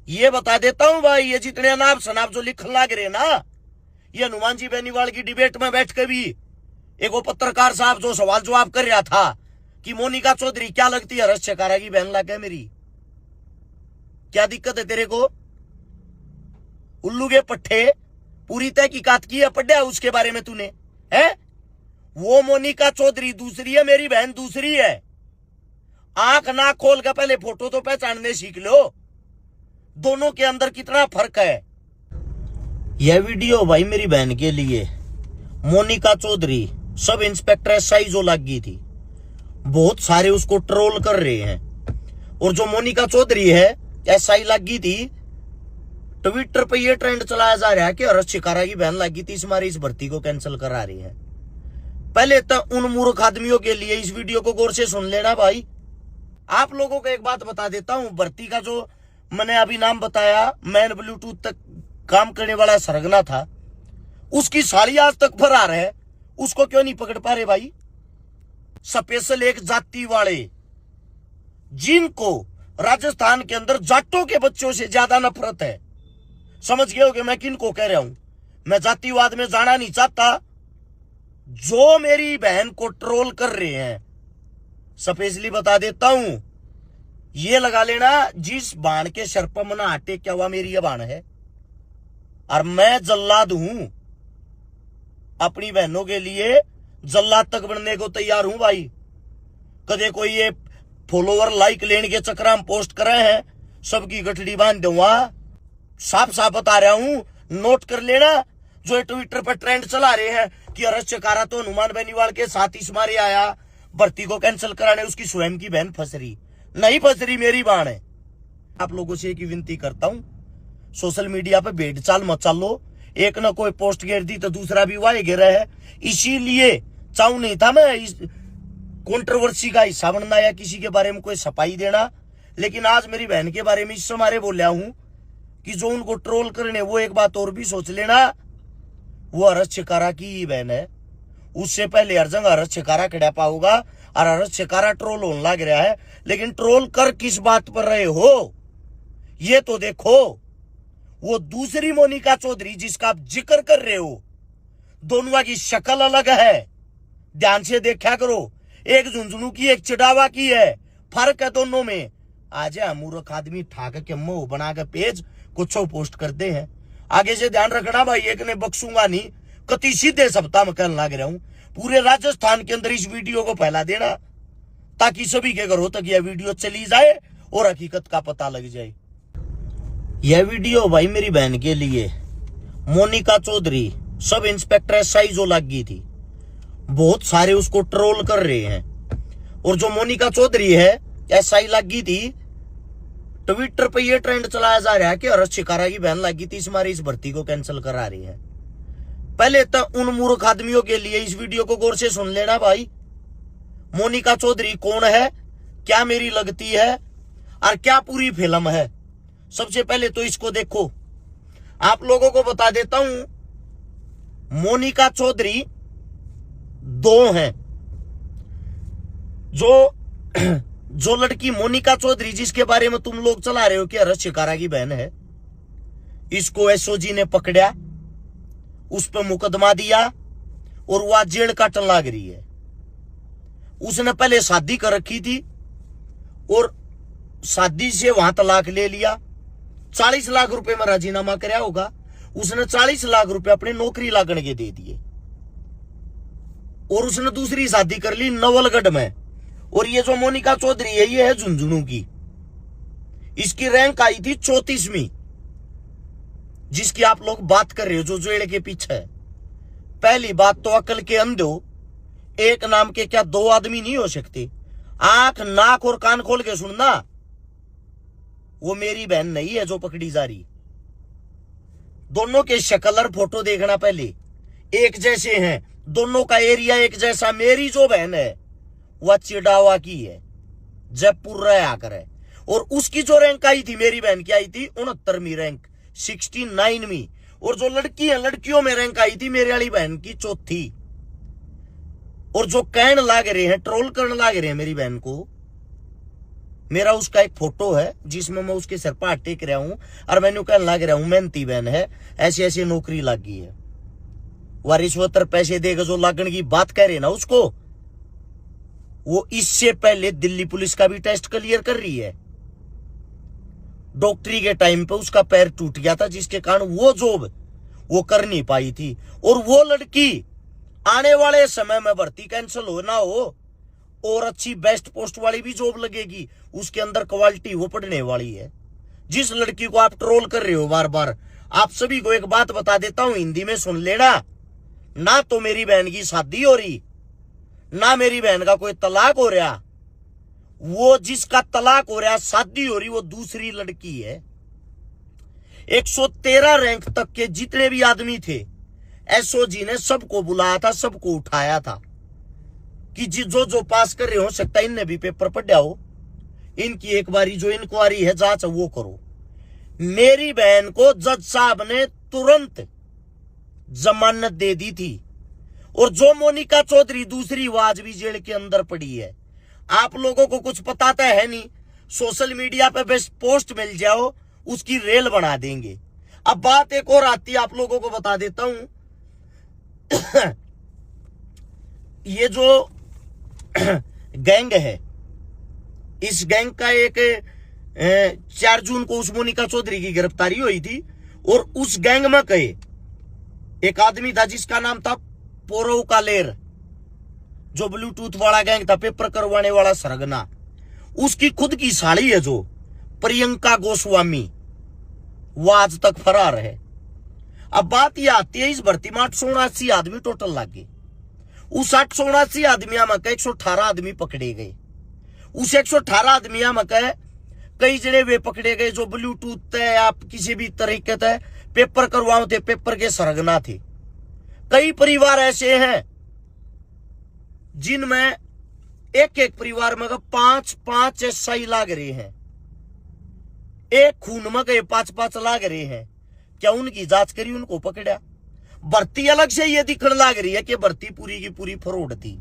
ये बता देता हूं भाई, ये जितने अनाप शनाप जो लिखने लग रहे ना, ये हनुमान जी बेनीवाल की डिबेट में बैठ के भी एक वो पत्रकार साहब जो सवाल जवाब कर रहा था कि मोनिका चौधरी क्या लगती है हर्ष शेखारा की बहन लग है मेरी, क्या दिक्कत है तेरे को? उल्लू के पट्टे पूरी तहकीकात की है, पढ़ा उसके बारे में तूने है? वो मोनिका चौधरी दूसरी है, मेरी बहन दूसरी है। आंख ना खोल कर पहले फोटो तो पहचानने सीख लो, दोनों के अंदर कितना फर्क है। यह वीडियो भाई मेरी बहन के लिए। Monika Chaudhary sub inspector SI जो लग गई थी, बहुत सारे उसको ट्रोल कर रहे हैं। और जो मोनिका चौधरी है एसआई लग गई थी, ट्विटर पे ये ट्रेंड चलाया जा रहा है कि हर्ष शेखारा की बहन लग गई थी, इस मारी इस भर्ती को कैंसिल करा रही है। पहले तो उन मूर्ख आदमियों के लिए इस वीडियो को गौर से सुन लेना भाई। आप लोगों को एक बात बता देता हूं, भर्ती का जो मैंने अभी नाम बताया, मैन ब्लूटूथ तक काम करने वाला सरगना था, उसकी साली आज तक फरार है। उसको क्यों नहीं पकड़ पा रहे भाई? स्पेशल एक जाति वाले जिनको राजस्थान के अंदर जाटों के बच्चों से ज्यादा नफरत है। समझ गए हो कि मैं किनको कह रहा हूं? मैं जातिवाद में जाना नहीं चाहता। जो मेरी बहन को ट्रोल कर रहे हैं, स्पेशली बता देता हूं, ये लगा लेना जिस बाण के सर पर मना आटे क्या हुआ, मेरी ये बाण है। और मैं जल्लाद हूं, अपनी बहनों के लिए जल्लाद तक बनने को तैयार हूं भाई। कदे कोई ये फॉलोवर लाइक लेने के चक्कर में पोस्ट कर रहे हैं, सबकी गठड़ी बांध दूंगा। साफ साफ बता रहा हूं, नोट कर लेना। जो ये ट्विटर पर ट्रेंड चला रहे हैं कि हर्ष शेखारा तो हनुमान बेनीवाल के साथ इस मारे आया, भर्ती को कैंसिल कराने उसकी स्वयं की बहन फंस रही, नहीं फंस रही, मेरी बाण है। आप लोगों से एक विनती करता हूं, सोशल मीडिया पे भेड़ चाल मत चलो। एक ना कोई पोस्ट गिर दी तो दूसरा भी वाहे गिरा है। इसीलिए चाहू नहीं था मैं इस कंट्रोवर्सी का हिस्सा बनना या किसी के बारे में कोई सफाई देना, लेकिन आज मेरी बहन के बारे में इस मारे बोलिया हूं कि जो उनको ट्रोल करने, वो एक बात और भी सोच लेना, वो हर्ष शेखारा की ही बहन है। उससे पहले हर जगह हर्ष शेखारा खड़ा पाऊंगा और हर्ष शेखारा ट्रोल होने लग रहा है। लेकिन ट्रोल कर किस बात पर रहे हो ये तो देखो। वो दूसरी मोनिका चौधरी जिसका आप जिक्र कर रहे हो, दोनों की शक्ल अलग है, ध्यान से देखा करो। एक झुंझुनू की, एक चिड़ावा की है, फर्क है दोनों में। आज मूर्ख आदमी ठाक के मुंह बना के पेज कुछ पोस्ट करते हैं। आगे से ध्यान रखना भाई, एक ने बख्शूंगा नहीं, कति सीधे सप्ताह में कहने लग रहा हूं। पूरे राजस्थान के अंदर इस वीडियो को फैला देना ताकि सभी के घरों तक यह वीडियो चली जाए और हकीकत का पता लग जाए। यह वीडियो भाई मेरी बहन के लिए। Monika Chaudhary sub inspector SI जो लग गई थी, बहुत सारे उसको ट्रोल कर रहे हैं। और जो मोनिका चौधरी है एसआई लग गई थी, ट्विटर पे ये ट्रेंड चलाया जा रहा है कि हर्ष शेखारा की बहन लग गई थी, इस मारी इस भर्ती को कैंसिल करा रही है। पहले तो उन मूर्ख आदमियों के लिए इस वीडियो को गौर से सुन लेना भाई। मोनिका चौधरी कौन है, क्या मेरी लगती है और क्या पूरी फिल्म है, सबसे पहले तो इसको देखो। आप लोगों को बता देता हूं, मोनिका चौधरी दो हैं। जो लड़की मोनिका चौधरी जिसके बारे में तुम लोग चला रहे हो कि हर्ष शेखारा की बहन है, इसको एसओजी ने पकड़ा, उस पर मुकदमा दिया और वह जेल काटने लग रही है। उसने पहले शादी कर रखी थी और शादी से वहां तलाक ले लिया। 40 लाख रुपए में राजीनामा कराया होगा, उसने 40 लाख रुपए अपने नौकरी लागण के दे दिए और उसने दूसरी शादी कर ली नवलगढ़ में। और ये जो मोनिका चौधरी है, ये है झुंझुनू की। इसकी रैंक आई थी 34वीं, जिसकी आप लोग बात कर रहे हो, जो जेल के पीछे है। पहली बात तो अकल के अंधे हो, एक नाम के क्या दो आदमी नहीं हो सकते? आंख नाक और कान खोल के सुनना, वो मेरी बहन नहीं है जो पकड़ी जा रही। दोनों के शक्ल और फोटो देखना, पहले एक जैसे हैं, दोनों का एरिया एक जैसा। मेरी जो बहन है वह चिड़ावा की है, जयपुर रहा कर है। और उसकी जो रैंक आई थी, मेरी बहन की आई थी 69वीं रैंक, 69वीं। और जो लड़की है, लड़कियों में रैंक आई थी मेरी वाली बहन की 4थी। और जो कहने लाग रहे हैं, ट्रोल करने लाग रहे हैं मेरी बहन को, मेरा उसका एक फोटो है जिसमें मैं उसके सिर पर हाथ टेक रहा हूं और मैंने कहने लग रहा हूं मेहनती बहन है, ऐसी ऐसी नौकरी लग गई है। वह रिश्वत पैसे देगा जो लगन की बात कह रहे ना उसको, वो इससे पहले दिल्ली पुलिस का भी टेस्ट क्लियर कर रही है। डॉक्टरी के टाइम पे उसका पैर टूट गया था जिसके कारण वो जॉब वो कर नहीं पाई थी। और वो लड़की आने वाले समय में भर्ती कैंसिल हो ना हो और अच्छी बेस्ट पोस्ट वाली भी जॉब लगेगी, उसके अंदर क्वालिटी वो पढ़ने वाली है। जिस लड़की को आप ट्रोल कर रहे हो बार बार, आप सभी को एक बात बता देता हूं, हिंदी में सुन लेना, ना तो मेरी बहन की शादी हो रही, ना मेरी बहन का कोई तलाक हो रहा। वो जिसका तलाक हो रहा, शादी हो रही, वो दूसरी लड़की है। 113 रैंक तक के जितने भी आदमी थे एसओजी ने सबको बुलाया था, सबको उठाया था कि जो पास कर रहे हो सकता है इनने भी पेपर पढ़ा हो, इनकी एक बारी जो इंक्वायरी है जांच वो करो। मेरी बहन को जज साहब ने तुरंत जमानत दे दी थी। और जो मोनिका चौधरी दूसरी वाज भी जेल के अंदर पड़ी है, आप लोगों को कुछ पता तो है नहीं, सोशल मीडिया पे बस पोस्ट मिल जाओ उसकी रेल बना देंगे। अब बात एक और आती है, आप लोगों को बता देता हूं ये जो गैंग है, इस गैंग का एक 4 जून को उस मोनिका चौधरी की गिरफ्तारी हुई थी। और उस गैंग में कहे एक आदमी था जिसका नाम था पोरव कालेर, जो ब्लूटूथ वाला गैंग था, पेपर करवाने वाला सरगना। उसकी खुद की साड़ी है जो प्रियंका गोस्वामी, वो आज तक फरार है। अब बात यह आती है, इस भर्ती में 879 आदमी टोटल लगे। उस 879 आदमियों में 118 आदमी पकड़े गए। उस 118 आदमियों में कई जने वे पकड़े गए जो ब्लूटूथ या किसी भी तरीके से पेपर करवाओ थे, पेपर के सरगना थे। कई परिवार ऐसे हैं जिनमें एक एक परिवार में 5-5 एसआई लाग रहे हैं, एक खून में गए 5-5 लाग रहे हैं। क्या उनकी जांच करी, उनको पकड़ा? भर्ती अलग से ये दिखने लग रही है कि भर्ती पूरी की पूरी फ्रॉड थी।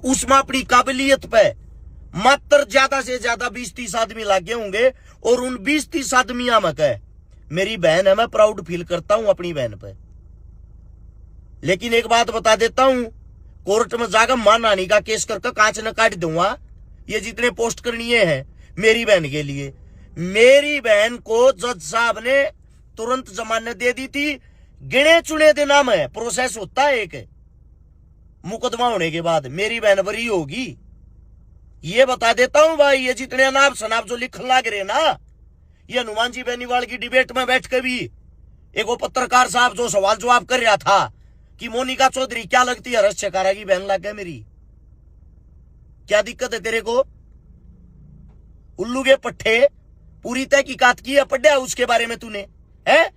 उसमें अपनी काबिलियत पे मात्र ज्यादा से ज्यादा 20-30 आदमी लागे होंगे। और उन 20-30 आदमियों में मेरी बहन है, मैं प्राउड फील करता हूं अपनी बहन पे। लेकिन एक बात बता देता हूं, कोर्ट में जाकर मानहानि का केस करके कांच न काट दूंगा। ये जितने पोस्ट करनी है मेरी बहन के लिए, मेरी बहन को जज साहब ने तुरंत जमानत दे दी थी। गिने चुने दिनों में प्रोसेस होता है, एक मुकदमा होने के बाद मेरी बहन बरी होगी। ये बता देता हूं भाई, ये जितने अनाप शनाप जो लिखने लग रहे ना, ये हनुमान जी बेनीवाल की डिबेट में बैठ के भी एक वो पत्रकार साहब जो सवाल जवाब कर रहा था कि मोनिका चौधरी क्या लगती है, हर्ष चकारा की बहन लग गया मेरी, क्या दिक्कत है तेरे को? उल्लू के पट्टे पूरी तहकीकात की है, पढ़ा उसके बारे में तूने है?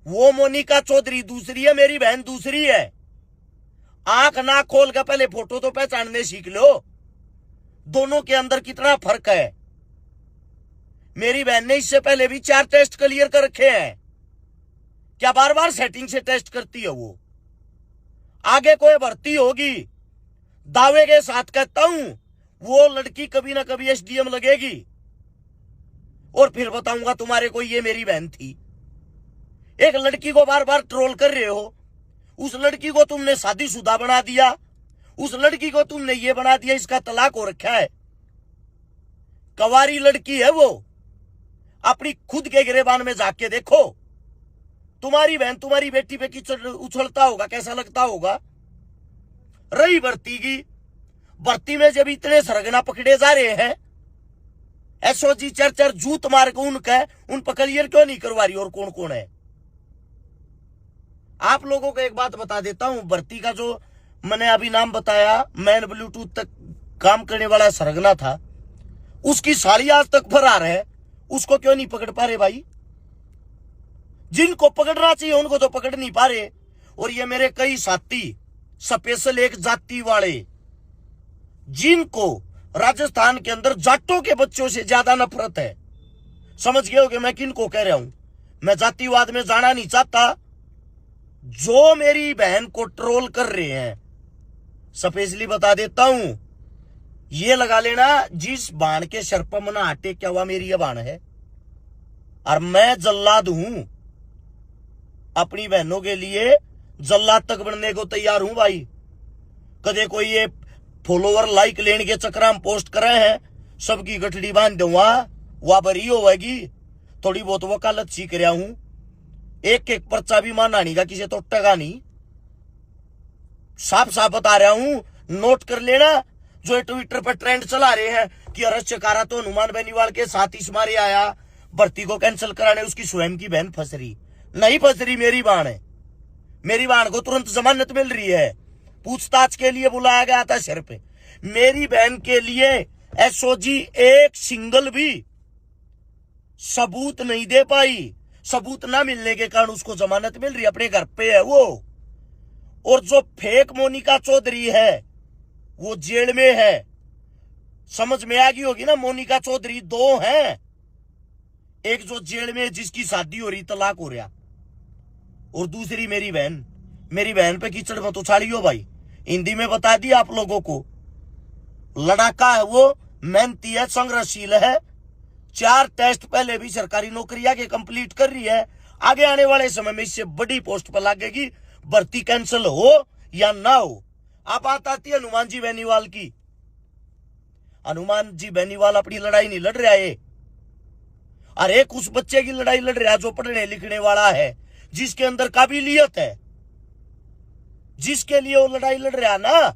वो मोनिका चौधरी दूसरी है, मेरी बहन दूसरी है। आंख ना खोल कर पहले फोटो तो पहचानने सीख लो, दोनों के अंदर कितना फर्क है। मेरी बहन ने इससे पहले भी 4 टेस्ट क्लियर कर रखे हैं। क्या बार बार सेटिंग से टेस्ट करती है वो? आगे कोई भर्ती होगी, दावे के साथ कहता हूं वो लड़की कभी ना कभी एसडीएम लगेगी। और फिर बताऊंगा तुम्हारे को ये मेरी बहन थी। एक लड़की को बार बार ट्रोल कर रहे हो, उस लड़की को तुमने शादीशुदा बना दिया, उस लड़की को तुमने ये बना दिया इसका तलाक हो रखा है। कवारी लड़की है वो, अपनी खुद के गिरेबान में जाके देखो, तुम्हारी बहन तुम्हारी बेटी पे कीचड़ उछलता होगा, कैसा लगता होगा? रही भर्ती की, भर्ती में जब इतने सरगना पकड़े जा रहे हैं, एसओजी चर जूत मार के उन पर क्लियर क्यों नहीं करवा रही? और कौन कौन है? आप लोगों को एक बात बता देता हूं, भर्ती का जो मैंने अभी नाम बताया, मैन ब्लूटूथ तक काम करने वाला सरगना था, उसकी साली आज तक फरार है। उसको क्यों नहीं पकड़ पा रहे भाई? जिनको पकड़ना चाहिए उनको तो पकड़ नहीं पा रहे। और ये मेरे कई साथी स्पेशल एक जाति वाले, जिनको राजस्थान के अंदर जाटों के बच्चों से ज्यादा नफरत है, समझ गए हो कि मैं किनको कह रहा हूं? मैं जातिवाद में जाना नहीं चाहता। जो मेरी बहन को ट्रोल कर रहे हैं, स्पेशली बता देता हूं, ये लगा लेना, जिस बाण के सर पर मना आटे क्या हुआ, मेरी ये बाण है। और मैं जल्लाद हूं, अपनी बहनों के लिए जल्लाद तक बनने को तैयार हूं भाई। कदे कोई ये फॉलोवर लाइक लेने के चक्कर में पोस्ट करे हैं, सबकी गठड़ी बांध दूंगा, वह बरी होगी। थोड़ी बहुत वकालत सीख रहा हूं, एक एक पर्चा भी माना नहीं का, किसी तो टगा नहीं। साफ साफ बता रहा हूं, नोट कर लेना। जो ट्विटर पर ट्रेंड चला रहे हैं कि अरज चकारा तो हनुमान बेनीवाल के साथ इस मारे आया, भर्ती को कैंसिल कराने उसकी स्वयं की बहन फंस रही। नहीं फंस रही, मेरी बाण है। मेरी बाण को तुरंत जमानत मिल रही है। पूछताछ के लिए बुलाया गया था सिर पे। मेरी बहन के लिए एसओजी एक सिंगल भी सबूत नहीं दे पाई। सबूत ना मिलने के कारण उसको जमानत मिल रही, अपने घर पे है वो। और जो फेक मोनिका चौधरी है वो जेल में है। समझ में आ गई होगी ना, मोनिका चौधरी दो हैं। एक जो जेल में जिसकी शादी हो रही, तलाक हो रहा, और दूसरी मेरी बहन। मेरी बहन पे कीचड़ मत उछालियो भाई। हिंदी में बता दी आप लोगों को, लड़ाका है वो, मेहनती है, संघर्षशील है। 4 टेस्ट पहले भी सरकारी नौकरी आगे कंप्लीट कर रही है। आगे आने वाले समय में इससे बड़ी पोस्ट पर लगेगी, भर्ती कैंसिल हो या ना हो। अब बात आती है हनुमान जी बेनीवाल की। हनुमान जी बेनीवाल अपनी लड़ाई नहीं लड़ रहा है, अरे एक उस बच्चे की लड़ाई लड़ रहा है जो पढ़ने लिखने वाला है, जिसके अंदर काबिलियत है, जिसके लिए वो लड़ाई लड़ रहा ना।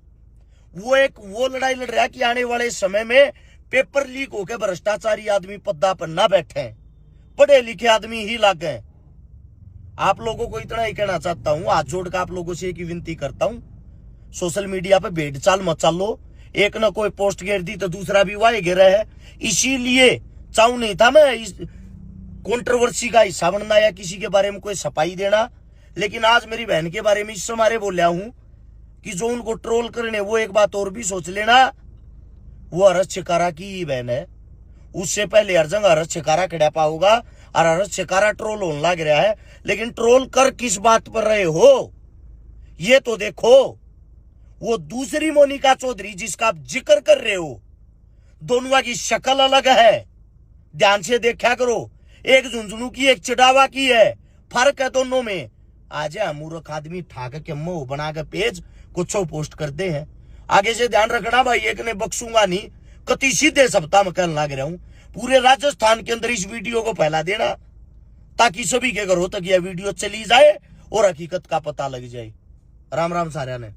वो लड़ाई लड़ रहा है कि आने वाले समय में पेपर लीक होकर भ्रष्टाचारी आदमी पद्दा पर ना बैठे, पढ़े लिखे आदमी ही लग गए। आप लोगों को इतना ही कहना चाहता हूं, हाथ जोड़ कर आप लोगों से एक ही विनती करता हूं, सोशल मीडिया पे भेड़ चाल मत चलो। एक ना कोई पोस्ट गिर दी तो दूसरा भी वाहे गिरा है। इसीलिए चाहूं नहीं था मैं इस कंट्रोवर्सी का हिस्सा बनना या किसी के बारे में कोई सफाई देना, लेकिन आज मेरी बहन के बारे में इस मारे बोलिया हूं कि जो उनको ट्रोल करने, वो एक बात और भी सोच लेना, वो अरज छिकारा की ही बहन है। उससे पहले हर जगह अरज छिकारा खड़ा पाओगा और अरज छिकारा ट्रोल होने लग रहा है। लेकिन ट्रोल कर किस बात पर रहे हो ये तो देखो। वो दूसरी मोनिका चौधरी जिसका आप जिक्र कर रहे हो, दोनों की शक्ल अलग है, ध्यान से देखा करो। एक झुंझुनू की, एक चिड़ावा की है, फर्क है दोनों में। आज मूर्ख आदमी ठाक के मुंह बना के पेज कुछ पोस्ट करते हैं। आगे से ध्यान रखना भाई, एक ने बख्शूंगा नहीं, कति सीधे सप्ताह में कहने लग रहा हूं। पूरे राजस्थान के अंदर इस वीडियो को फैला देना ताकि सभी के घरों तक यह वीडियो चली जाए और हकीकत का पता लग जाए। राम राम सारे ने।